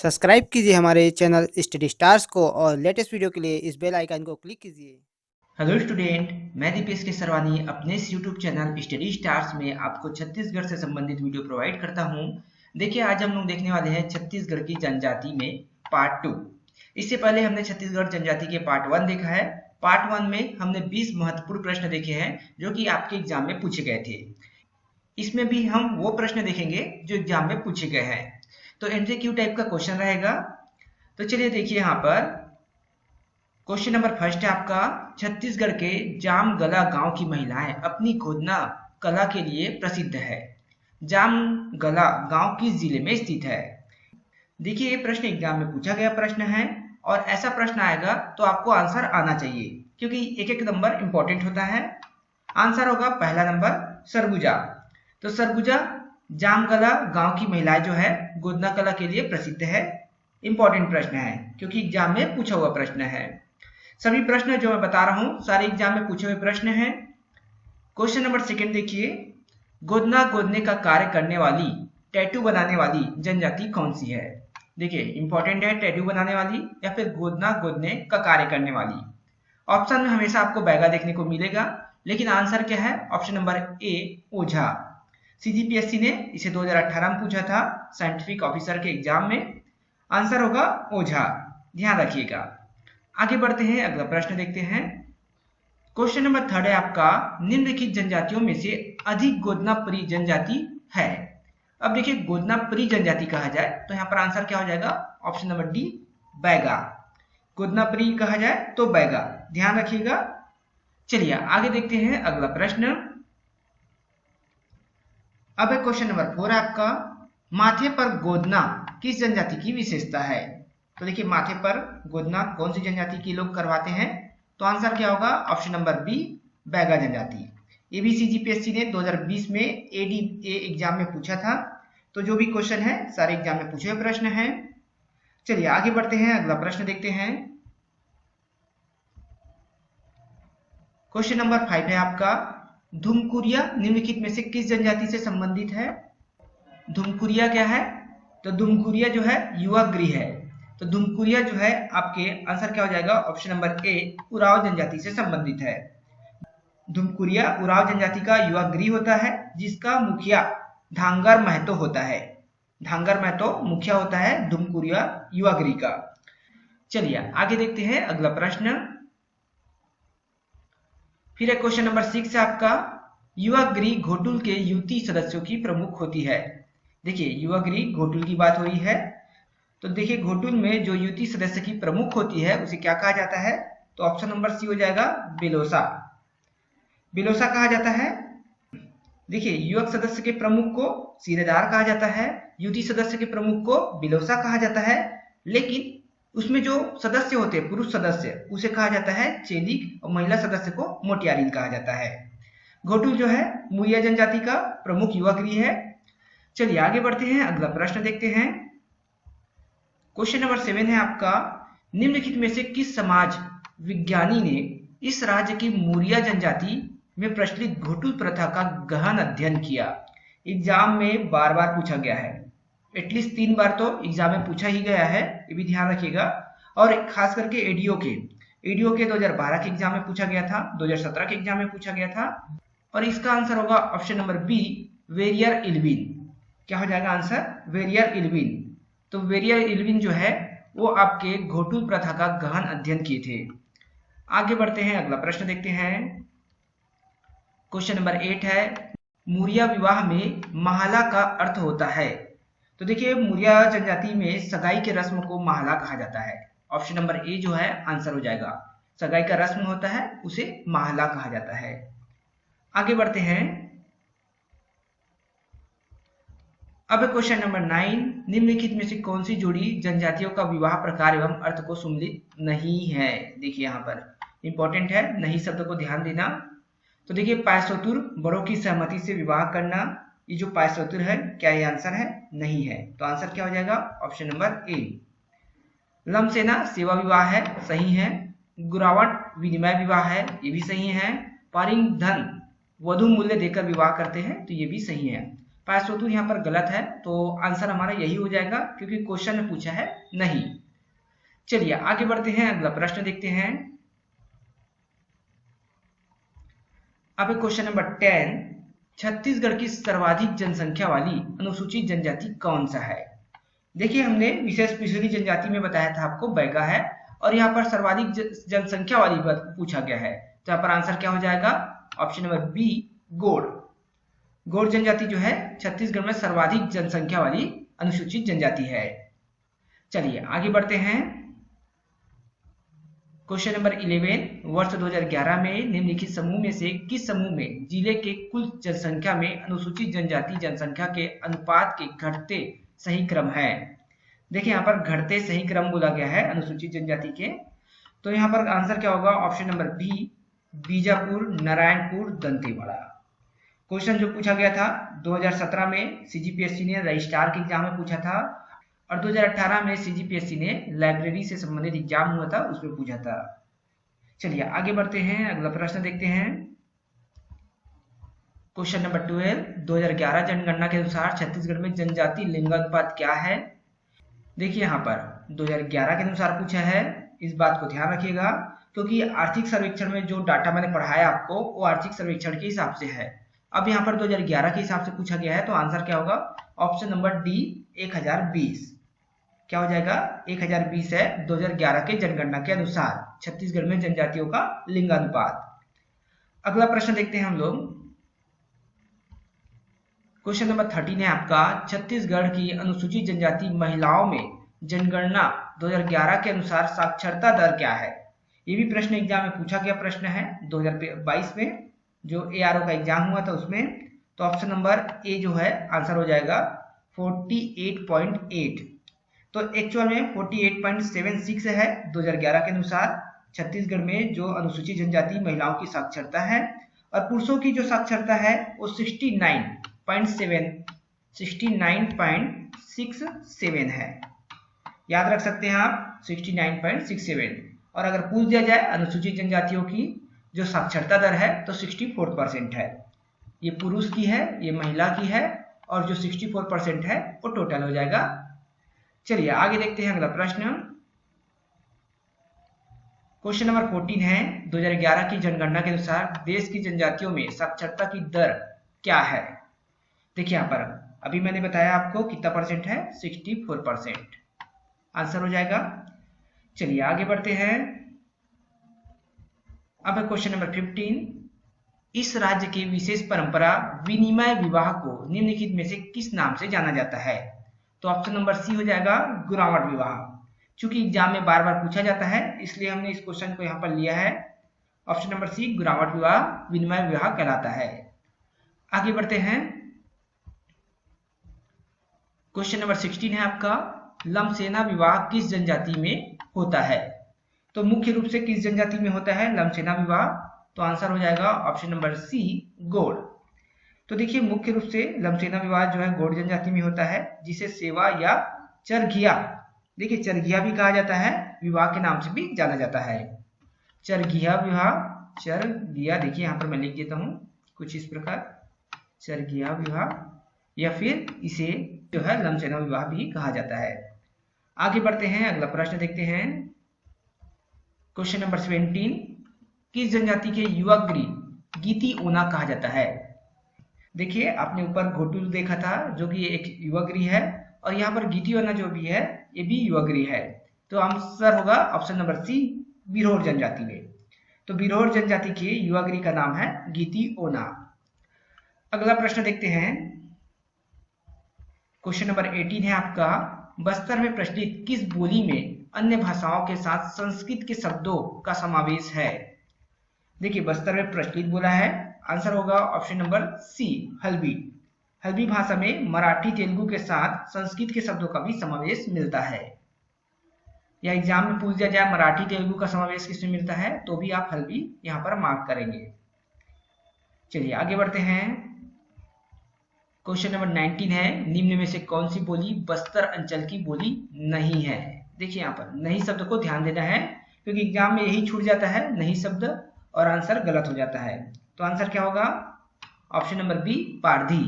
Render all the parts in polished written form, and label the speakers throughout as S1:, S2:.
S1: Subscribe कीजिए हमारे channel study stars को और लेटेस्ट वीडियो के लिए इस बेल आइकन को क्लिक कीजिए।
S2: हेलो स्टूडेंट, मैं दीपेश के सरवानी अपने इस यूट्यूब चैनल स्टडी स्टार्स में आपको छत्तीसगढ़ से संबंधित वीडियो प्रोवाइड करता हूं। देखिए, आज हम लोग देखने वाले हैं छत्तीसगढ़ की जनजाति में पार्ट 2। इससे पहले हमने छत्तीसगढ़ जनजाति के पार्ट 1 देखा है। पार्ट 1 में हमने 20 महत्वपूर्ण प्रश्न देखे हैं जो कि आपके एग्जाम में पूछे गए थे। इसमें भी हम वो प्रश्न देखेंगे जो एग्जाम में पूछे गए हैं। तो एमसीक्यू टाइप का क्वेश्चन रहेगा। तो चलिए देखिए, यहाँ पर क्वेश्चन नंबर फर्स्ट है आपका, छत्तीसगढ़ के जामगला गांव की महिलाएं अपनी गोदना कला के लिए प्रसिद्ध है। जामगला गांव किस जिले में स्थित है? देखिए, ये प्रश्न एग्जाम में पूछा गया प्रश्न है और ऐसा प्रश्न आएगा तो आपको आंसर आना चाहिए क्योंकि एक एक नंबर इंपॉर्टेंट होता है। आंसर होगा पहला नंबर सरगुजा। तो सरगुजा जामगला गांव की महिलाएं जो है गोदना कला के लिए प्रसिद्ध है। इंपॉर्टेंट प्रश्न है क्योंकि एग्जाम में पूछा हुआ प्रश्न है। सभी प्रश्न जो मैं बता रहा हूं सारे एग्जाम में पूछे हुए प्रश्न हैं। क्वेश्चन नंबर सेकंड देखिए, गोदना गोदने का कार्य करने वाली, टैटू बनाने वाली जनजाति कौन सी है? देखिए, इंपॉर्टेंट है, टैटू बनाने वाली या फिर गोदना गोदने का कार्य करने वाली। ऑप्शन में हमेशा आपको बैगा देखने को मिलेगा, लेकिन आंसर क्या है? Option number A, Ojha. CGPSC ने इसे 2018 में पूछा था साइंटिफिक ऑफिसर के एग्जाम में। आंसर होगा ओझा, ध्यान रखिएगा। आगे बढ़ते हैं, अगला प्रश्न देखते हैं। क्वेश्चन नंबर थर्ड है आपका, निम्नलिखित जनजातियों में से अधिक गोदनापरी जनजाति है। अब देखिए, गोदनापरी जनजाति कहा जाए तो यहाँ पर आंसर क्या हो जाएगा? Option number D, Baiga. गोदनापरी कहा जाए तो बैगा, ध्यान रखिएगा। चलिए आगे देखते हैं अगला प्रश्न। अब है क्वेश्चन नंबर 4 आपका, माथे पर गोदना किस जनजाति की विशेषता है? तो देखिए, माथे पर गोदना कौन सी जनजाति के लोग करवाते हैं? तो आंसर क्या होगा? ऑप्शन नंबर बी, बैगा जनजाति। ये भी सीजीपीएससी ने 2020 में एडीए एग्जाम में पूछा था। तो जो भी क्वेश्चन है सारे एग्जाम में पूछे हुए प्रश्न हैं। चलिए आगे बढ़ते हैं, अगला प्रश्न देखते हैं। क्वेश्चन नंबर 5 है आपका, धुमकुरिया निम्नलिखित में से किस जनजाति से संबंधित है? धुमकुरिया क्या है? तो धुमकुरिया जो है युवा गृह है। तो धुमकुरिया जो है आपके आंसर क्या हो जाएगा? ऑप्शन नंबर ए, उराव जनजाति से संबंधित है। धुमकुरिया उराव जनजाति का युवा गृह होता है जिसका मुखिया धांगर महतो होता है। धांगर महतो मुखिया होता है धुमकुरिया युवा गृह का। चलिए आगे देखते हैं अगला प्रश्न। फिर है क्वेश्चन नंबर 6 है आपका, युवा गृह घोटुल के युवती सदस्यों की प्रमुख होती है। देखिए, युवा गृह घोटुल की बात हो रही है। तो देखिए, घोटुल में जो युवती सदस्य की प्रमुख होती है उसे क्या कहा जाता है? तो ऑप्शन नंबर सी हो जाएगा, बेलोसा। बेलोसा कहा जाता है। देखिए, युवक सदस्य के प्रमुख को सीरेदार कहा जाता है, युवती सदस्य के प्रमुख को बिलोसा कहा जाता है, लेकिन उसमें जो सदस्य होते हैं पुरुष सदस्य उसे कहा जाता है चेलिक और महिला सदस्य को मोटियारिन कहा जाता है। घोटुल जो है मुरिया जनजाति का प्रमुख युवा गृह है। चलिए आगे बढ़ते हैं, अगला प्रश्न देखते हैं। क्वेश्चन नंबर 7 है आपका, निम्नलिखित में से किस समाज विज्ञानी ने इस राज्य की मुरिया जनजाति में प्रचलित घोटुल प्रथा का गहन अध्ययन किया? एग्जाम में बार बार पूछा गया है, एटलीस्ट 3 बार तो एग्जाम में पूछा ही गया है, ये भी ध्यान रखिएगा। और खास करके एडीओ के 2012 के एग्जाम में पूछा गया था, 2017 के एग्जाम में पूछा गया था। और इसका आंसर होगा ऑप्शन नंबर बी, वेरियर इल्विन। क्या हो जाएगा आंसर? वेरियर इल्विन। तो वेरियर इल्विन जो है वो आपके घोटुल प्रथा का गहन अध्ययन किए थे। आगे बढ़ते हैं, अगला प्रश्न देखते हैं। क्वेश्चन नंबर 8 है, मुरिया विवाह में महला का अर्थ होता है। तो देखिए, मुरिया जनजाति में सगाई के रस्म को महला कहा जाता है। ऑप्शन नंबर ए जो है आंसर हो जाएगा। सगाई का रस्म होता है उसे महला कहा जाता है। आगे बढ़ते हैं। अब क्वेश्चन नंबर 9, निम्नलिखित में से कौन सी जोड़ी जनजातियों का विवाह प्रकार एवं अर्थ को सम्मिलित नहीं है? देखिए, यहाँ पर इंपॉर्टेंट है, नहीं शब्द को ध्यान देना। तो देखिए, पायसोतुर बड़ों की सहमति से विवाह करना, ये जो पायसोतुर है क्या ये आंसर है? नहीं है। तो आंसर क्या हो जाएगा? Option number A. लमसेना सेवा विवाह है, सही है। गुरावट विनिमय विवाह है, ये भी सही है। पारिंग धन वधु मूल्य देकर विवाह करते हैं, तो ये भी सही है। पायसोतू यहाँ पर गलत है, तो आंसर हमारा यही हो जाएगा क्योंकि क्वेश्चन में पूछा है नहीं। चलिए आगे बढ़ते हैं, अगला प्रश्न देखते हैं। अब क्वेश्चन नंबर 10, छत्तीसगढ़ की सर्वाधिक जनसंख्या वाली अनुसूचित जनजाति कौन सा है? देखिए हमने विशेष पिछड़ी जनजाति में बताया था आपको बैगा है, और यहाँ पर सर्वाधिक जनसंख्या वाली पूछा गया है, तो यहाँ पर आंसर क्या हो जाएगा? ऑप्शन नंबर बी, गोड़। गोड़ जनजाति जो है छत्तीसगढ़ में सर्वाधिक जनसंख्या वाली अनुसूचित जनजाति है। चलिए आगे बढ़ते हैं। क्वेश्चन नंबर 11, वर्ष 2011 में निम्नलिखित समूह में से किस समूह में जिले के कुल जनसंख्या में अनुसूचित जनजाति जनसंख्या के अनुपात के घटते सही क्रम है? देखिए यहाँ पर घटते सही क्रम बोला गया है अनुसूचित जनजाति के, तो यहाँ पर आंसर क्या होगा? Option number B, Bijapur, Narayanpur, Dantewada. Question जो पूछा गया था 2017 में सीजीपीएससी ने रजिस्ट्रार के एग्जाम में पूछा था, और 2018 में सीजीपीएससी ने लाइब्रेरी से संबंधित एग्जाम हुआ था उसमें पूछा था। चलिए आगे बढ़ते हैं, अगला प्रश्न देखते हैं। क्वेश्चन नंबर 12, 2011 जनगणना के अनुसार छत्तीसगढ़ में जनजाति लिंगानुपात क्या है? देखिए यहाँ पर 2011 के अनुसार पूछा है, इस बात को ध्यान रखिएगा क्योंकि आर्थिक सर्वेक्षण में जो डाटा मैंने पढ़ाया आपको वो आर्थिक सर्वेक्षण के हिसाब से है। अब यहाँ पर 2011 के हिसाब से पूछा गया है, तो आंसर क्या होगा? Option number D, 1020। क्या हो जाएगा? 1020 है 2011 के जनगणना के अनुसार छत्तीसगढ़ में जनजातियों का लिंगानुपात। अगला प्रश्न देखते हैं हम लोग। क्वेश्चन नंबर 13 है आपका, छत्तीसगढ़ की अनुसूचित जनजाति महिलाओं में जनगणना 2011 के अनुसार साक्षरता दर क्या है? ये भी प्रश्न एग्जाम में पूछा गया प्रश्न है 2022 में, जो एआरओ का एग्जाम हुआ था उसमें। तो ऑप्शन नंबर ए जो है आंसर हो जाएगा 48.8। तो एक्चुअल में 48.76 है 2011 के अनुसार छत्तीसगढ़ में जो अनुसूचित जनजाति महिलाओं की साक्षरता है, और पुरुषों की जो साक्षरता है वो 69.67 है। याद रख सकते हैं आप 69.67। और अगर पूछ दिया जाए अनुसूचित जनजातियों की जो साक्षरता दर है तो 64% है। ये पुरुष की है, ये महिला की है, और जो 64% है वो टोटल हो जाएगा। चलिए आगे देखते हैं अगला प्रश्न। क्वेश्चन नंबर 14 है, 2011 की जनगणना के अनुसार देश की जनजातियों में साक्षरता की दर क्या है? देखिए यहाँ पर अभी मैंने बताया आपको कितना परसेंट है, 64%। आंसर हो जाएगा। चलिए आगे बढ़ते हैं। अब है क्वेश्चन नंबर 15, इस राज्य की विशेष परंपरा विनिमय विवाह को निम्नलिखित में से किस नाम से जाना जाता है? तो ऑप्शन नंबर सी हो जाएगा गुरावट विवाह। चूंकि एग्जाम में बार बार पूछा जाता है इसलिए हमने इस क्वेश्चन को यहाँ पर लिया है। ऑप्शन नंबर सी, गुरावट विवाह विनिमय विवाह कहलाता है। आगे बढ़ते हैं। क्वेश्चन नंबर 16 है आपका, लमसेना विवाह किस जनजाति में होता है? तो मुख्य रूप से किस जनजाति में होता है लमसेना विवाह? तो आंसर हो जाएगा ऑप्शन नंबर सी, गोड़। तो देखिए मुख्य रूप से लमसेना विवाह जो है गोड़ जनजाति में होता है, जिसे सेवा या चरघिया, देखिए चरघिया भी कहा जाता है, विवाह के नाम से भी जाना जाता है। चरघिया विवाह, चरघिया, देखिए यहाँ पर मैं लिख देता हूँ कुछ इस प्रकार, चरघिया विवाह, या फिर इसे जो है लमसेना विवाह भी कहा जाता है। आगे बढ़ते हैं, अगला प्रश्न देखते हैं। क्वेश्चन नंबर 17, किस जनजाति के युवागृह गीती ओना कहा जाता है? देखिए आपने ऊपर घोटुल देखा था जो कि एक युवागृह है, और यहाँ पर गीती ओना जो भी है ये भी युवागृह है। तो आंसर होगा ऑप्शन नंबर सी, बिरहोर जनजाति में। तो बिरहोर जनजाति के युवागृह का नाम है गीती ओना। अगला प्रश्न देखते हैं। क्वेश्चन नंबर 18 है आपका, बस्तर में प्रचलित किस बोली में अन्य भाषाओं के साथ संस्कृत के शब्दों का समावेश है? देखिए बस्तर में प्रचलित बोला है, आंसर होगा option number C, Halbi. Halbi भाषा में मराठी तेलुगु के साथ संस्कृत के शब्दों का भी समावेश मिलता है। या एग्जाम में पूछ दिया जाए मराठी तेलुगु का समावेश किसमें मिलता है, तो भी आप हल्बी यहाँ पर मार्क करेंगे। चलिए आगे बढ़ते हैं। क्वेश्चन नंबर 19 है, निम्न में से कौन सी बोली बस्तर अंचल की बोली नहीं है? देखिए यहाँ पर नहीं शब्द को ध्यान देना है क्योंकि एग्जाम में यही छूट जाता है नहीं शब्द, और आंसर गलत हो जाता है। तो आंसर क्या होगा? Option number B, Pardhi.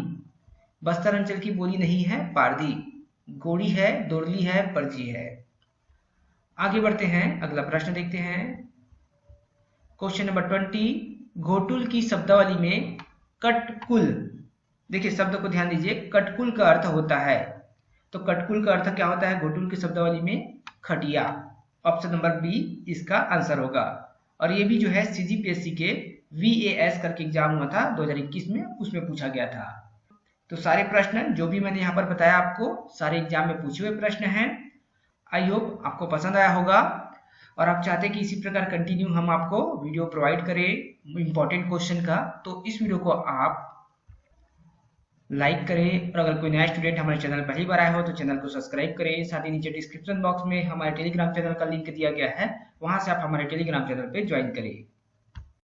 S2: Bastar अंचल की बोली नहीं है पारधी, गोड़ी है, दोरली है, परजी है। आगे बढ़ते हैं, अगला प्रश्न देखते हैं। क्वेश्चन नंबर 20, घोटुल की शब्दावली में कटकुल, देखिए शब्द को ध्यान दीजिए, कटकुल का अर्थ होता है, तो कटकुल का अर्थ क्या होता है घोटुल की शब्दावली में? खटिया। ऑप्शन नंबर बी इसका आंसर होगा। और ये भी जो है सीजीपीएससी के VAS करके एग्जाम हुआ था 2021 में, उसमें पूछा गया था। तो सारे प्रश्न जो भी मैंने यहाँ पर बताया आपको, सारे एग्जाम में पूछे हुए प्रश्न हैं। आई होप आपको पसंद आया होगा, और आप चाहते हैं कि इसी प्रकार कंटिन्यू हम आपको वीडियो प्रोवाइड करें इंपॉर्टेंट क्वेश्चन का, तो इस वीडियो को आप लाइक करें। और अगर कोई नया स्टूडेंट हमारे चैनल पहली बार आया हो तो चैनल को सब्सक्राइब करें। साथ ही नीचे डिस्क्रिप्शन बॉक्स में हमारे टेलीग्राम चैनल का लिंक दिया गया है, वहां से आप हमारे टेलीग्राम चैनल पे ज्वाइन करें।